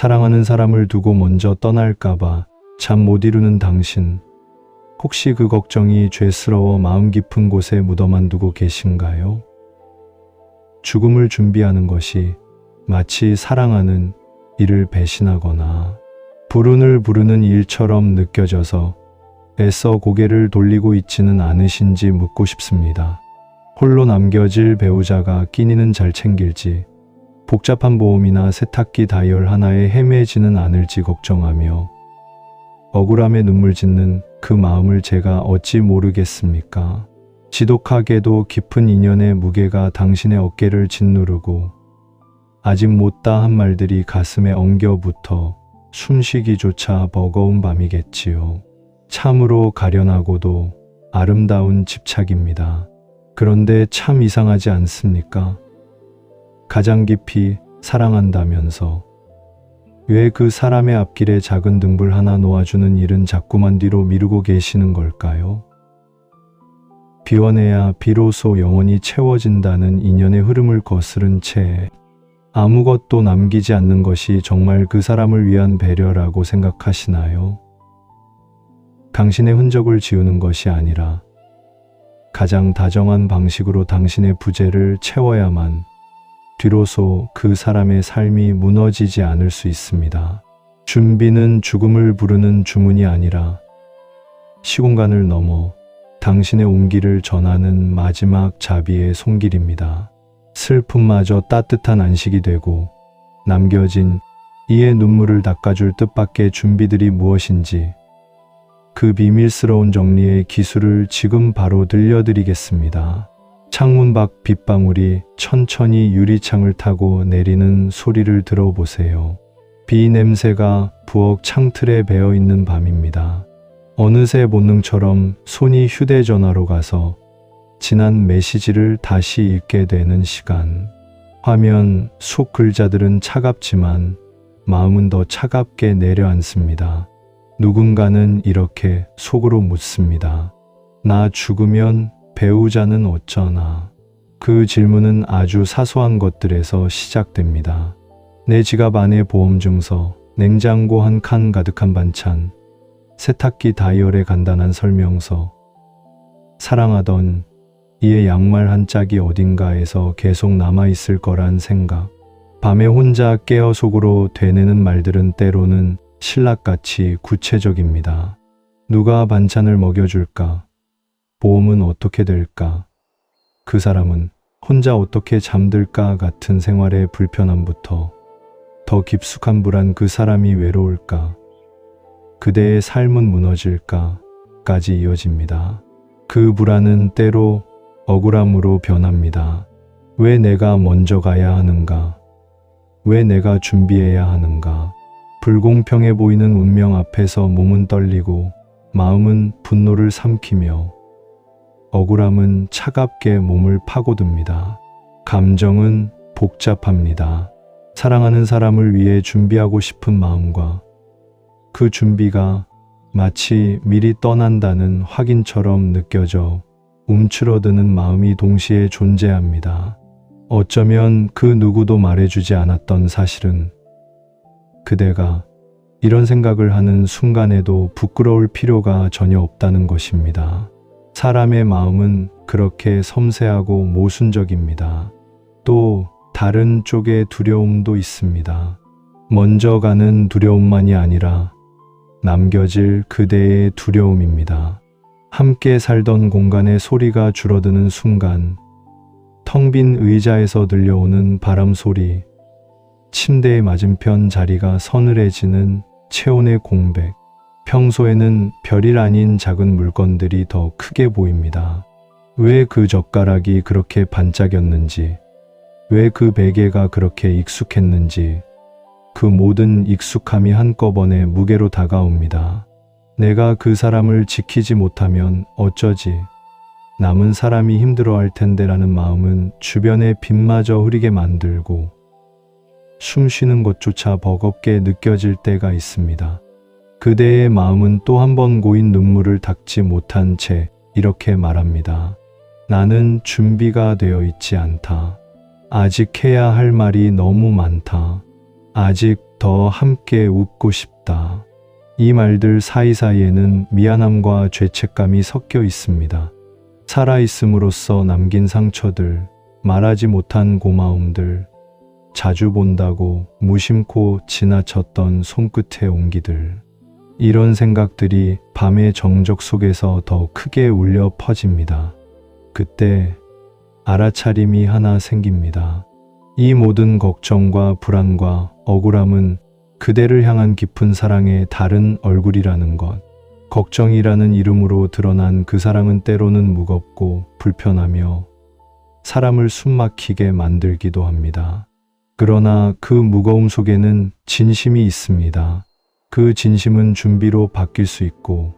사랑하는 사람을 두고 먼저 떠날까봐 잠 못 이루는 당신. 혹시 그 걱정이 죄스러워 마음 깊은 곳에 묻어만 두고 계신가요? 죽음을 준비하는 것이 마치 사랑하는 이를 배신하거나 불운을 부르는 일처럼 느껴져서 애써 고개를 돌리고 있지는 않으신지 묻고 싶습니다. 홀로 남겨질 배우자가 끼니는 잘 챙길지, 복잡한 보험이나 세탁기 다이얼 하나에 헤매지는 않을지 걱정하며 억울함에 눈물 짓는 그 마음을 제가 어찌 모르겠습니까? 지독하게도 깊은 인연의 무게가 당신의 어깨를 짓누르고 아직 못다 한 말들이 가슴에 엉겨붙어 숨쉬기조차 버거운 밤이겠지요. 참으로 가련하고도 아름다운 집착입니다. 그런데 참 이상하지 않습니까? 가장 깊이 사랑한다면서 왜 그 사람의 앞길에 작은 등불 하나 놓아주는 일은 자꾸만 뒤로 미루고 계시는 걸까요? 비워내야 비로소 영원히 채워진다는 인연의 흐름을 거스른 채 아무것도 남기지 않는 것이 정말 그 사람을 위한 배려라고 생각하시나요? 당신의 흔적을 지우는 것이 아니라 가장 다정한 방식으로 당신의 부재를 채워야만 뒤로소 그 사람의 삶이 무너지지 않을 수 있습니다. 준비는 죽음을 부르는 주문이 아니라 시공간을 넘어 당신의 온기를 전하는 마지막 자비의 손길입니다. 슬픔마저 따뜻한 안식이 되고 남겨진 이의 눈물을 닦아줄 뜻밖의 준비들이 무엇인지 그 비밀스러운 정리의 기술을 지금 바로 들려드리겠습니다. 창문 밖 빗방울이 천천히 유리창을 타고 내리는 소리를 들어보세요. 비 냄새가 부엌 창틀에 배어있는 밤입니다. 어느새 본능처럼 손이 휴대전화로 가서 지난 메시지를 다시 읽게 되는 시간. 화면 속 글자들은 차갑지만 마음은 더 차갑게 내려앉습니다. 누군가는 이렇게 속으로 묻습니다. 나 죽으면 배우자는 어쩌나? 그 질문은 아주 사소한 것들에서 시작됩니다. 내 지갑 안에 보험증서, 냉장고 한 칸 가득한 반찬, 세탁기 다이얼의 간단한 설명서, 사랑하던 이의 양말 한 짝이 어딘가에서 계속 남아있을 거란 생각. 밤에 혼자 깨어 속으로 되뇌는 말들은 때로는 신락같이 구체적입니다. 누가 반찬을 먹여줄까? 보험은 어떻게 될까? 그 사람은 혼자 어떻게 잠들까 같은 생활의 불편함부터 더 깊숙한 불안, 그 사람이 외로울까? 그대의 삶은 무너질까?까지 이어집니다. 그 불안은 때로 억울함으로 변합니다. 왜 내가 먼저 가야 하는가? 왜 내가 준비해야 하는가? 불공평해 보이는 운명 앞에서 몸은 떨리고 마음은 분노를 삼키며 억울함은 차갑게 몸을 파고듭니다. 감정은 복잡합니다. 사랑하는 사람을 위해 준비하고 싶은 마음과 그 준비가 마치 미리 떠난다는 확인처럼 느껴져 움츠러드는 마음이 동시에 존재합니다. 어쩌면 그 누구도 말해주지 않았던 사실은 그대가 이런 생각을 하는 순간에도 부끄러울 필요가 전혀 없다는 것입니다. 사람의 마음은 그렇게 섬세하고 모순적입니다. 또 다른 쪽의 두려움도 있습니다. 먼저 가는 두려움만이 아니라 남겨질 그대의 두려움입니다. 함께 살던 공간의 소리가 줄어드는 순간, 텅 빈 의자에서 들려오는 바람 소리, 침대의 맞은편 자리가 서늘해지는 체온의 공백, 평소에는 별일 아닌 작은 물건들이 더 크게 보입니다. 왜 그 젓가락이 그렇게 반짝였는지, 왜 그 베개가 그렇게 익숙했는지, 그 모든 익숙함이 한꺼번에 무게로 다가옵니다. 내가 그 사람을 지키지 못하면 어쩌지? 남은 사람이 힘들어할 텐데라는 마음은 주변의 빛마저 흐리게 만들고 숨 쉬는 것조차 버겁게 느껴질 때가 있습니다. 그대의 마음은 또 한 번 고인 눈물을 닦지 못한 채 이렇게 말합니다. 나는 준비가 되어 있지 않다. 아직 해야 할 말이 너무 많다. 아직 더 함께 웃고 싶다. 이 말들 사이사이에는 미안함과 죄책감이 섞여 있습니다. 살아있음으로써 남긴 상처들, 말하지 못한 고마움들, 자주 본다고 무심코 지나쳤던 손끝의 온기들. 이런 생각들이 밤의 정적 속에서 더 크게 울려 퍼집니다. 그때 알아차림이 하나 생깁니다. 이 모든 걱정과 불안과 억울함은 그대를 향한 깊은 사랑의 다른 얼굴이라는 것. 걱정이라는 이름으로 드러난 그 사랑은 때로는 무겁고 불편하며 사람을 숨막히게 만들기도 합니다. 그러나 그 무거움 속에는 진심이 있습니다. 그 진심은 준비로 바뀔 수 있고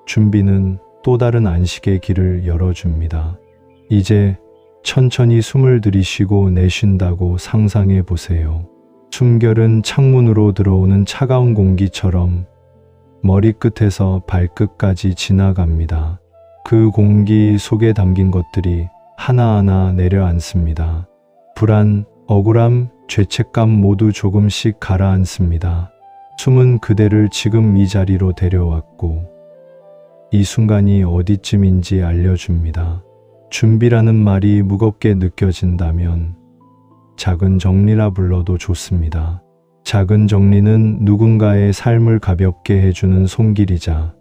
준비는 또 다른 안식의 길을 열어줍니다. 이제 천천히 숨을 들이쉬고 내쉰다고 상상해 보세요. 숨결은 창문으로 들어오는 차가운 공기처럼 머리끝에서 발끝까지 지나갑니다. 그 공기 속에 담긴 것들이 하나하나 내려앉습니다. 불안, 억울함, 죄책감 모두 조금씩 가라앉습니다. 숨은 그대를 지금 이 자리로 데려왔고 이 순간이 어디쯤인지 알려줍니다. 준비라는 말이 무겁게 느껴진다면 작은 정리라 불러도 좋습니다. 작은 정리는 누군가의 삶을 가볍게 해주는 손길이자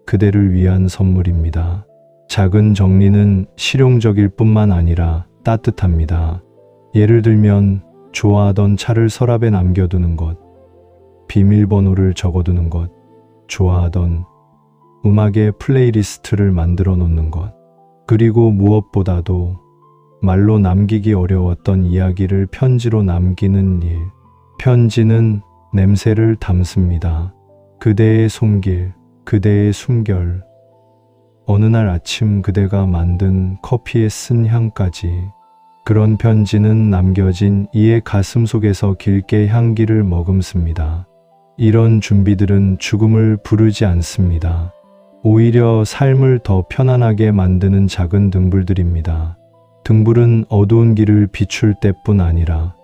그대를 위한 선물입니다. 작은 정리는 실용적일 뿐만 아니라 따뜻합니다. 예를 들면 좋아하던 차를 서랍에 남겨두는 것, 비밀번호를 적어두는 것, 좋아하던 음악의 플레이리스트를 만들어 놓는 것, 그리고 무엇보다도 말로 남기기 어려웠던 이야기를 편지로 남기는 일. 편지는 냄새를 담습니다. 그대의 손길, 그대의 숨결, 어느 날 아침 그대가 만든 커피에 쓴 향까지. 그런 편지는 남겨진 이의 가슴 속에서 길게 향기를 머금습니다. 이런 준비들은 죽음을 부르지 않습니다. 오히려 삶을 더 편안하게 만드는 작은 등불들입니다. 등불은 어두운 길을 비출 때뿐 아니라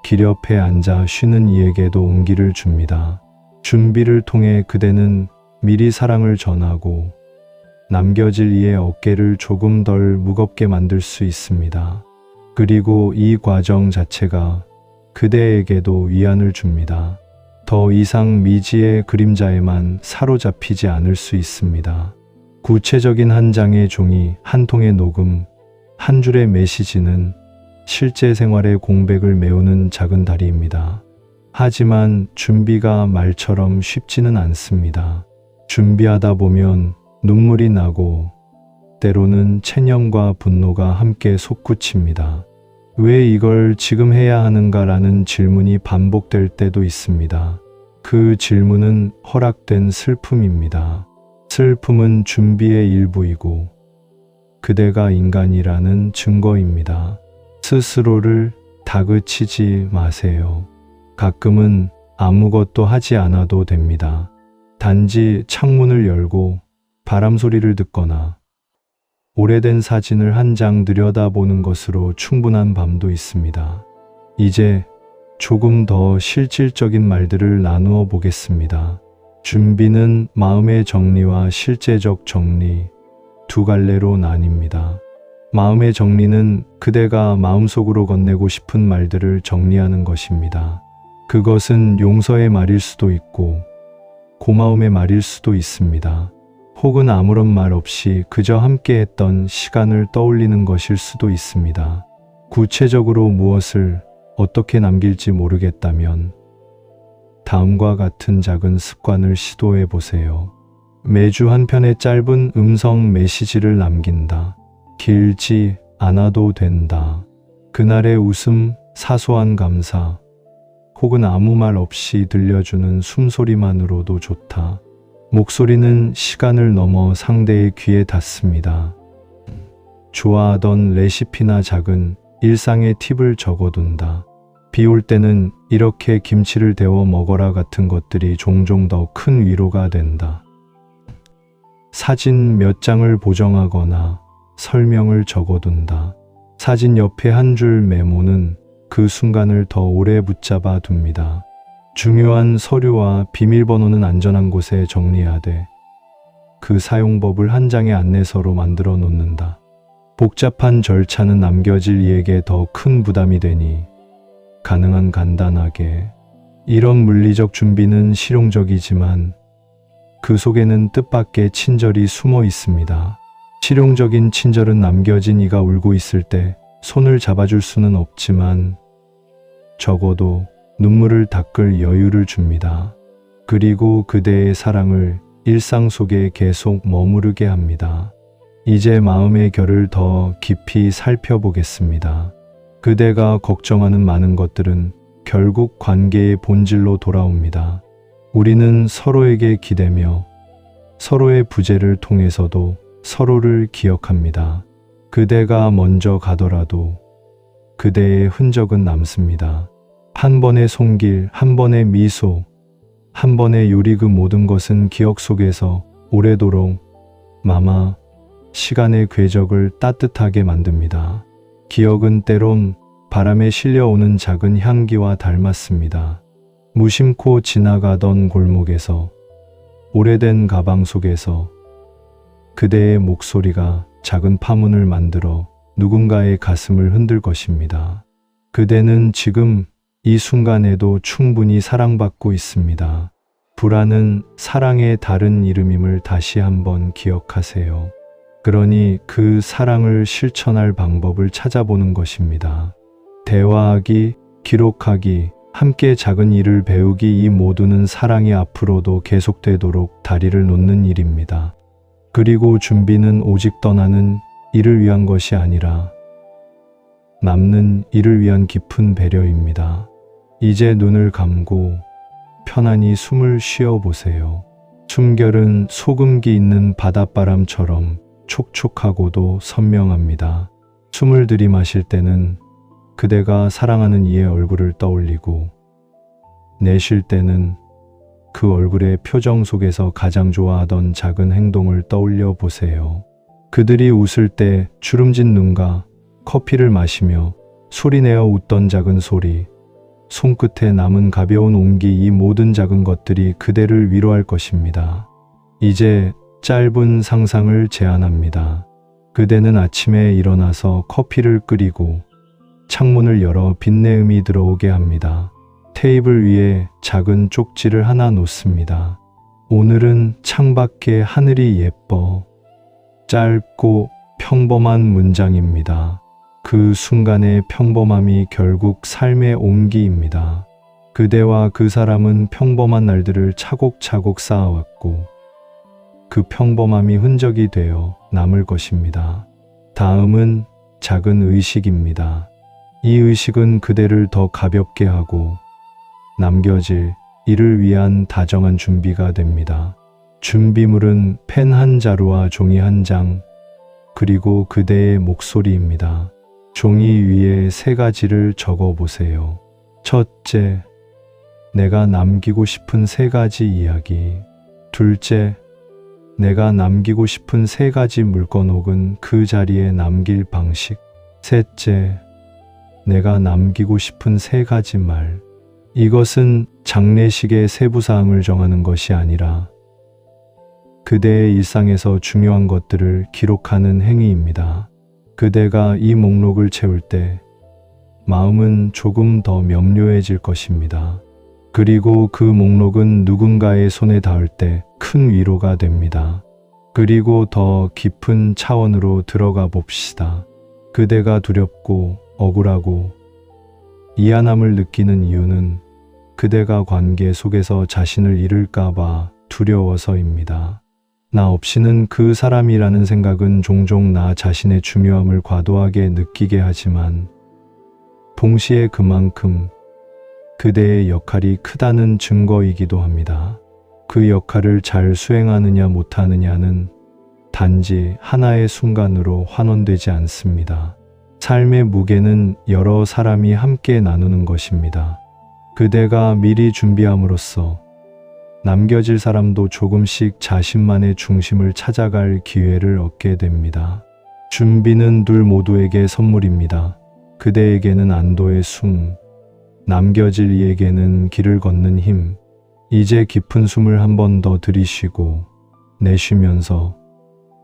길 옆에 앉아 쉬는 이에게도 온기를 줍니다. 준비를 통해 그대는 미리 사랑을 전하고 남겨질 이의 어깨를 조금 덜 무겁게 만들 수 있습니다. 그리고 이 과정 자체가 그대에게도 위안을 줍니다. 더 이상 미지의 그림자에만 사로잡히지 않을 수 있습니다. 구체적인 한 장의 종이, 한 통의 녹음, 한 줄의 메시지는 실제 생활의 공백을 메우는 작은 다리입니다. 하지만 준비가 말처럼 쉽지는 않습니다. 준비하다 보면 눈물이 나고 때로는 체념과 분노가 함께 솟구칩니다. 왜 이걸 지금 해야 하는가라는 질문이 반복될 때도 있습니다. 그 질문은 허락된 슬픔입니다. 슬픔은 준비의 일부이고 그대가 인간이라는 증거입니다. 스스로를 다그치지 마세요. 가끔은 아무것도 하지 않아도 됩니다. 단지 창문을 열고 바람 소리를 듣거나 오래된 사진을 한 장 들여다보는 것으로 충분한 밤도 있습니다. 이제 조금 더 실질적인 말들을 나누어 보겠습니다. 준비는 마음의 정리와 실제적 정리, 두 갈래로 나뉩니다. 마음의 정리는 그대가 마음속으로 건네고 싶은 말들을 정리하는 것입니다. 그것은 용서의 말일 수도 있고 고마움의 말일 수도 있습니다. 혹은 아무런 말 없이 그저 함께했던 시간을 떠올리는 것일 수도 있습니다. 구체적으로 무엇을 어떻게 남길지 모르겠다면 다음과 같은 작은 습관을 시도해 보세요. 매주 한 편의 짧은 음성 메시지를 남긴다. 길지 않아도 된다. 그날의 웃음, 사소한 감사, 혹은 아무 말 없이 들려주는 숨소리만으로도 좋다. 목소리는 시간을 넘어 상대의 귀에 닿습니다. 좋아하던 레시피나 작은 일상의 팁을 적어둔다. 비 올 때는 이렇게 김치를 데워 먹어라 같은 것들이 종종 더 큰 위로가 된다. 사진 몇 장을 보정하거나 설명을 적어둔다. 사진 옆에 한 줄 메모는 그 순간을 더 오래 붙잡아 둡니다. 중요한 서류와 비밀번호는 안전한 곳에 정리하되 그 사용법을 한 장의 안내서로 만들어 놓는다. 복잡한 절차는 남겨질 이에게 더 큰 부담이 되니 가능한 간단하게. 이런 물리적 준비는 실용적이지만 그 속에는 뜻밖의 친절이 숨어 있습니다. 실용적인 친절은 남겨진 이가 울고 있을 때 손을 잡아줄 수는 없지만 적어도 눈물을 닦을 여유를 줍니다. 그리고 그대의 사랑을 일상 속에 계속 머무르게 합니다. 이제 마음의 결을 더 깊이 살펴보겠습니다. 그대가 걱정하는 많은 것들은 결국 관계의 본질로 돌아옵니다. 우리는 서로에게 기대며 서로의 부재를 통해서도 서로를 기억합니다. 그대가 먼저 가더라도 그대의 흔적은 남습니다. 한 번의 손길, 한 번의 미소, 한 번의 요리, 그 모든 것은 기억 속에서 오래도록 남아 시간의 궤적을 따뜻하게 만듭니다. 기억은 때론 바람에 실려오는 작은 향기와 닮았습니다. 무심코 지나가던 골목에서, 오래된 가방 속에서 그대의 목소리가 작은 파문을 만들어 누군가의 가슴을 흔들 것입니다. 그대는 지금 이 순간에도 충분히 사랑받고 있습니다. 불안은 사랑의 다른 이름임을 다시 한번 기억하세요. 그러니 그 사랑을 실천할 방법을 찾아보는 것입니다. 대화하기, 기록하기, 함께 작은 일을 배우기, 이 모두는 사랑이 앞으로도 계속되도록 다리를 놓는 일입니다. 그리고 준비는 오직 떠나는 이를 위한 것이 아니라 남는 이를 위한 깊은 배려입니다. 이제 눈을 감고 편안히 숨을 쉬어 보세요. 숨결은 소금기 있는 바닷바람처럼 촉촉하고도 선명합니다. 숨을 들이마실 때는 그대가 사랑하는 이의 얼굴을 떠올리고, 내쉴 때는 그 얼굴의 표정 속에서 가장 좋아하던 작은 행동을 떠올려 보세요. 그들이 웃을 때 주름진 눈과 커피를 마시며 소리내어 웃던 작은 소리, 손끝에 남은 가벼운 온기, 이 모든 작은 것들이 그대를 위로할 것입니다. 이제 짧은 상상을 제안합니다. 그대는 아침에 일어나서 커피를 끓이고 창문을 열어 빛내음이 들어오게 합니다. 테이블 위에 작은 쪽지를 하나 놓습니다. 오늘은 창밖에 하늘이 예뻐. 짧고 평범한 문장입니다. 그 순간의 평범함이 결국 삶의 온기입니다. 그대와 그 사람은 평범한 날들을 차곡차곡 쌓아왔고 그 평범함이 흔적이 되어 남을 것입니다. 다음은 작은 의식입니다. 이 의식은 그대를 더 가볍게 하고 남겨질 이를 위한 다정한 준비가 됩니다. 준비물은 펜 한 자루와 종이 한 장, 그리고 그대의 목소리입니다. 종이 위에 3가지를 적어 보세요. 첫째, 내가 남기고 싶은 3가지 이야기. 둘째, 내가 남기고 싶은 3가지 물건 혹은 그 자리에 남길 방식. 셋째, 내가 남기고 싶은 3가지 말. 이것은 장례식의 세부사항을 정하는 것이 아니라 그대의 일상에서 중요한 것들을 기록하는 행위입니다. 그대가 이 목록을 채울 때 마음은 조금 더 명료해질 것입니다. 그리고 그 목록은 누군가의 손에 닿을 때 큰 위로가 됩니다. 그리고 더 깊은 차원으로 들어가 봅시다. 그대가 두렵고 억울하고 미안함을 느끼는 이유는 그대가 관계 속에서 자신을 잃을까봐 두려워서입니다. 나 없이는 그 사람이라는 생각은 종종 나 자신의 중요함을 과도하게 느끼게 하지만 동시에 그만큼 그대의 역할이 크다는 증거이기도 합니다. 그 역할을 잘 수행하느냐 못하느냐는 단지 하나의 순간으로 환원되지 않습니다. 삶의 무게는 여러 사람이 함께 나누는 것입니다. 그대가 미리 준비함으로써 남겨질 사람도 조금씩 자신만의 중심을 찾아갈 기회를 얻게 됩니다. 준비는 둘 모두에게 선물입니다. 그대에게는 안도의 숨, 남겨질 이에게는 길을 걷는 힘. 이제 깊은 숨을 한 번 더 들이쉬고 내쉬면서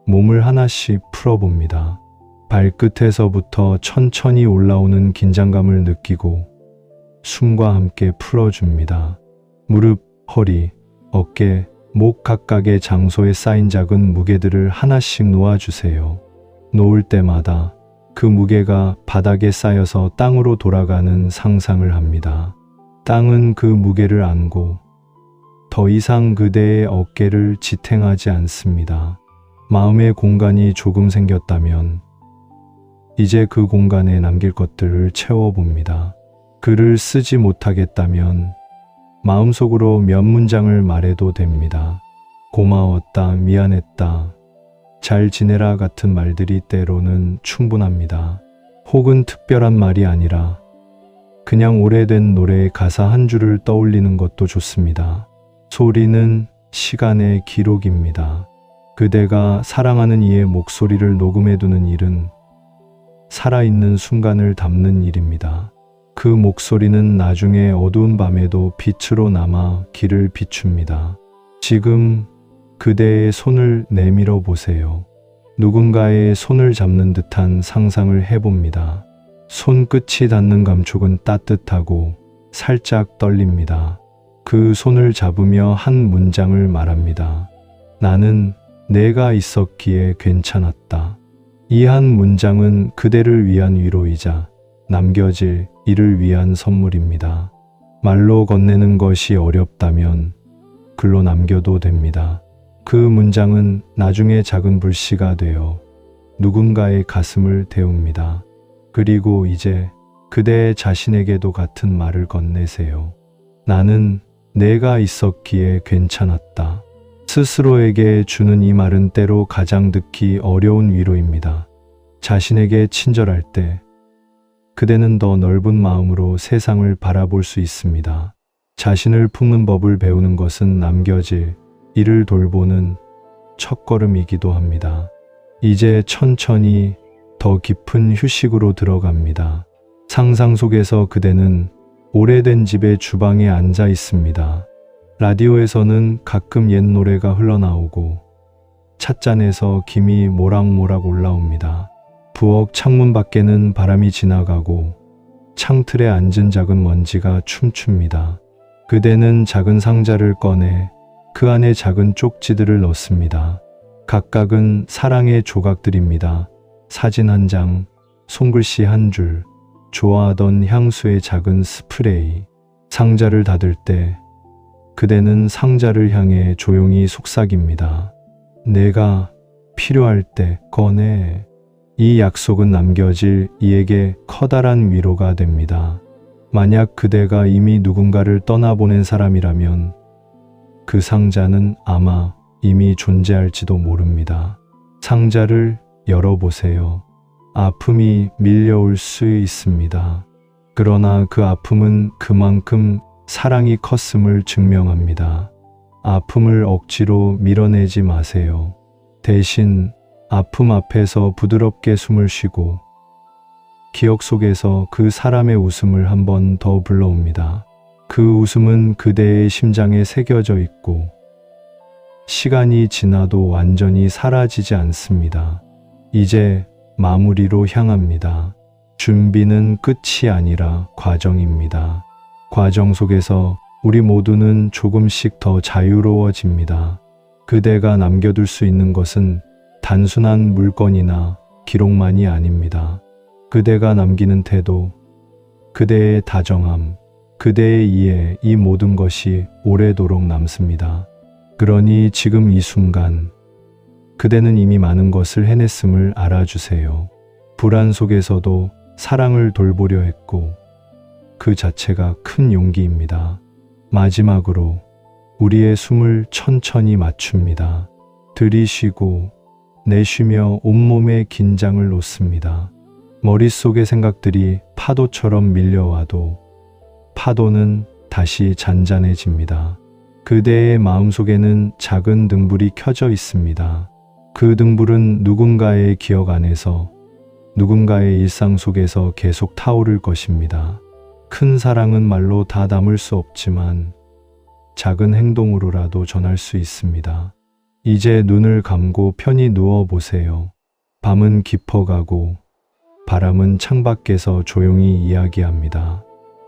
몸을 하나씩 풀어봅니다. 발끝에서부터 천천히 올라오는 긴장감을 느끼고 숨과 함께 풀어줍니다. 무릎, 허리, 어깨, 목 각각의 장소에 쌓인 작은 무게들을 하나씩 놓아주세요. 놓을 때마다 그 무게가 바닥에 쌓여서 땅으로 돌아가는 상상을 합니다. 땅은 그 무게를 안고 더 이상 그대의 어깨를 지탱하지 않습니다. 마음의 공간이 조금 생겼다면 이제 그 공간에 남길 것들을 채워봅니다. 글을 쓰지 못하겠다면 마음속으로 몇 문장을 말해도 됩니다. 고마웠다, 미안했다, 잘 지내라 같은 말들이 때로는 충분합니다. 혹은 특별한 말이 아니라 그냥 오래된 노래의 가사 한 줄을 떠올리는 것도 좋습니다. 소리는 시간의 기록입니다. 그대가 사랑하는 이의 목소리를 녹음해두는 일은 살아있는 순간을 담는 일입니다. 그 목소리는 나중에 어두운 밤에도 빛으로 남아 길을 비춥니다. 지금 그대의 손을 내밀어 보세요. 누군가의 손을 잡는 듯한 상상을 해봅니다. 손끝이 닿는 감촉은 따뜻하고 살짝 떨립니다. 그 손을 잡으며 한 문장을 말합니다. 나는 내가 있었기에 괜찮았다. 이 한 문장은 그대를 위한 위로이자 남겨질 이를 위한 선물입니다. 말로 건네는 것이 어렵다면 글로 남겨도 됩니다. 그 문장은 나중에 작은 불씨가 되어 누군가의 가슴을 데웁니다. 그리고 이제 그대 자신에게도 같은 말을 건네세요. 나는 내가 있었기에 괜찮았다. 스스로에게 주는 이 말은 때로 가장 듣기 어려운 위로입니다. 자신에게 친절할 때 그대는 더 넓은 마음으로 세상을 바라볼 수 있습니다. 자신을 품는 법을 배우는 것은 남겨질 이를 돌보는 첫걸음이기도 합니다. 이제 천천히 더 깊은 휴식으로 들어갑니다. 상상 속에서 그대는 오래된 집의 주방에 앉아 있습니다. 라디오에서는 가끔 옛 노래가 흘러나오고 찻잔에서 김이 모락모락 올라옵니다. 부엌 창문 밖에는 바람이 지나가고 창틀에 앉은 작은 먼지가 춤춥니다. 그대는 작은 상자를 꺼내 그 안에 작은 쪽지들을 넣습니다. 각각은 사랑의 조각들입니다. 사진 한 장, 손글씨 한 줄, 좋아하던 향수의 작은 스프레이. 상자를 닫을 때 그대는 상자를 향해 조용히 속삭입니다. 내가 필요할 때 꺼내. 이 약속은 남겨질 이에게 커다란 위로가 됩니다. 만약 그대가 이미 누군가를 떠나보낸 사람이라면 그 상자는 아마 이미 존재할지도 모릅니다. 상자를 열어보세요. 아픔이 밀려올 수 있습니다. 그러나 그 아픔은 그만큼 사랑이 컸음을 증명합니다. 아픔을 억지로 밀어내지 마세요. 대신 아픔 앞에서 부드럽게 숨을 쉬고 기억 속에서 그 사람의 웃음을 한 번 더 불러옵니다. 그 웃음은 그대의 심장에 새겨져 있고 시간이 지나도 완전히 사라지지 않습니다. 이제 마무리로 향합니다. 준비는 끝이 아니라 과정입니다. 과정 속에서 우리 모두는 조금씩 더 자유로워집니다. 그대가 남겨둘 수 있는 것은 단순한 물건이나 기록만이 아닙니다. 그대가 남기는 태도, 그대의 다정함, 그대의 이해, 이 모든 것이 오래도록 남습니다. 그러니 지금 이 순간 그대는 이미 많은 것을 해냈음을 알아주세요. 불안 속에서도 사랑을 돌보려 했고 그 자체가 큰 용기입니다. 마지막으로 우리의 숨을 천천히 맞춥니다. 들이쉬고 내쉬며 온몸의 긴장을 놓습니다. 머릿속의 생각들이 파도처럼 밀려와도 파도는 다시 잔잔해집니다. 그대의 마음속에는 작은 등불이 켜져 있습니다. 그 등불은 누군가의 기억 안에서 누군가의 일상 속에서 계속 타오를 것입니다. 큰 사랑은 말로 다 담을 수 없지만 작은 행동으로라도 전할 수 있습니다. 이제 눈을 감고 편히 누워 보세요. 밤은 깊어가고 바람은 창밖에서 조용히 이야기합니다.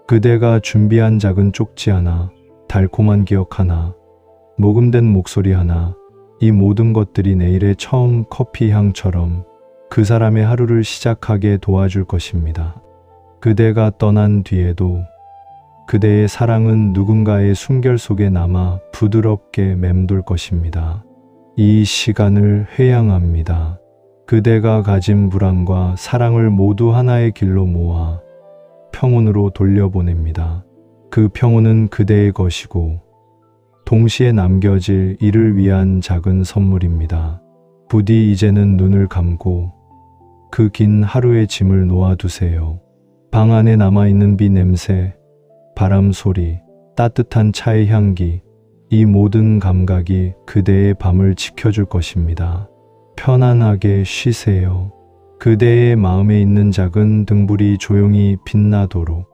그대가 준비한 작은 쪽지 하나, 달콤한 기억 하나, 녹음된 목소리 하나, 이 모든 것들이 내일의 처음 커피 향처럼 그 사람의 하루를 시작하게 도와줄 것입니다. 그대가 떠난 뒤에도 그대의 사랑은 누군가의 숨결 속에 남아 부드럽게 맴돌 것입니다. 이 시간을 회양합니다. 그대가 가진 불안과 사랑을 모두 하나의 길로 모아 평온으로 돌려보냅니다. 그 평온은 그대의 것이고 동시에 남겨질 이를 위한 작은 선물입니다. 부디 이제는 눈을 감고 그 긴 하루의 짐을 놓아두세요. 방 안에 남아있는 비 냄새, 바람 소리, 따뜻한 차의 향기, 이 모든 감각이 그대의 밤을 지켜줄 것입니다. 편안하게 쉬세요. 그대의 마음에 있는 작은 등불이 조용히 빛나도록